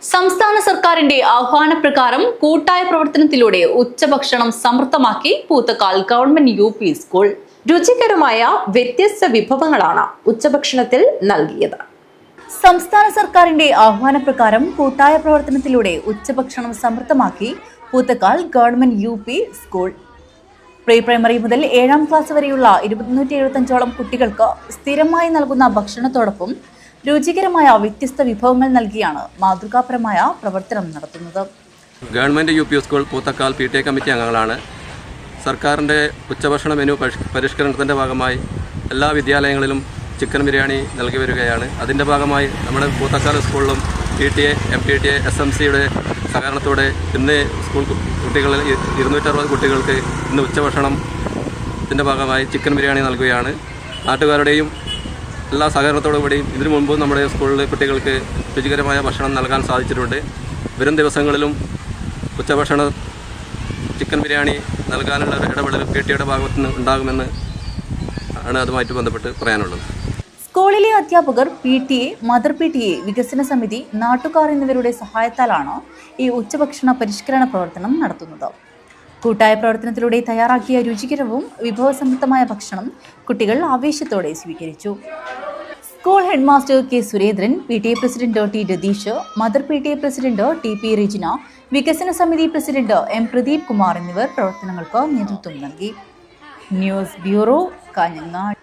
സംസ്ഥാന സർക്കാരിന്റെ ആഹ്വാനപ്രകാരം കൂട്ടായ പ്രവർത്തനത്തിലൂടെ ഉച്ചഭക്ഷണം സമൃദ്ധമാക്കി പൂത്തക്കാൽ ഗവൺമെന്റ് യുപി സ്കൂൾ. രുചികരമായ വ്യത്യസ്ത വിഭവങ്ങളാണ് ഉച്ചഭക്ഷണത്തിൽ നൽകിയത്. സംസ്ഥാന സർക്കാരിന്റെ ആഹ്വാനപ്രകാരം കൂട്ടായ പ്രവർത്തനത്തിലൂടെ ഉച്ചഭക്ഷണം സമൃദ്ധമാക്കി Poothakkal government UP school. Pre primary മുതൽ 7ാം ക്ലാസ് വരെയുള്ള 275ഓളം കുട്ടികൾക്ക് സ്ഥിരമായി നൽകുന്ന ഭക്ഷണത്തോടൊപ്പം രുചികരമായ വ്യത്യസ്ത വിഭവങ്ങൾ നൽകിയാണ് മാതൃകാപരമായ പ്രവർത്തനം നടത്തുന്നത്. Government UP school Poothakkal PTA committee അംഗങ്ങളാണ്. സർക്കാരിൻ്റെ ഉച്ചഭക്ഷണ മെനു പരിഷ്കരണത്തിൻ്റെ ഭാഗമായി എല്ലാ വിദ്യാലയങ്ങളിലും ചിക്കൻ ബിരിയാണി നൽകി വരികയാണ്. അതിൻ്റെ ഭാഗമായി നമ്മുടെ പൂത്തക്കാൽ സ്കൂളിലും PTA, MPTA, SMCയുടെ സഹകരണത്തോടെ ഇന്ന് സ്കൂൾ കുട്ടികളിൽ 260 കുട്ടികൾക്ക് ഇന്ന് ഉച്ചഭക്ഷണത്തിൻ്റെ ഭാഗമായി ചിക്കൻ ബിരിയാണി നൽകുകയാണ്. നാട്ടുകാരുടെയും എല്ലാ സഹകരണത്തോടുകൂടിയും ഇതിനു മുൻപ് നമ്മുടെ സ്കൂളിലെ കുട്ടികൾക്ക് രുചികരമായ ഭക്ഷണം നൽകാൻ സാധിച്ചിട്ടുണ്ട്. വരും ദിവസങ്ങളിലും ഉച്ചഭക്ഷണ ചിക്കൻ ബിരിയാണി നൽകാനുള്ള ഇടപെടൽ PTAയുടെ ഭാഗത്തു നിന്ന് ഉണ്ടാകുമെന്ന് ആണ് അതുമായിട്ട് ബന്ധപ്പെട്ട് പറയാനുള്ളത്. സ്കൂളിലെ അധ്യാപകർ, PTA, മദർ PTA, വികസന സമിതി, നാട്ടുകാർ എന്നിവരുടെ സഹായത്താലാണ് ഈ ഉച്ചഭക്ഷണ പരിഷ്കരണ പ്രവർത്തനം നടത്തുന്നത്. കൂട്ടായ പ്രവർത്തനത്തിലൂടെ തയ്യാറാക്കിയ രുചികരവും വിഭവസമൃദ്ധമായ ഭക്ഷണം കുട്ടികൾ ആവേശത്തോടെ സ്വീകരിച്ചു. School head master K. Surendran, PTA president T. Ratheesh, mother PTA president TP Regina, വികസന സമിതി പ്രസിഡന്റ് M. പ്രദീപ് കുമാർ എന്നിവർ പ്രവർത്തനങ്ങൾക്ക് നേതൃത്വം നൽകി. News bureau, Kanhangad.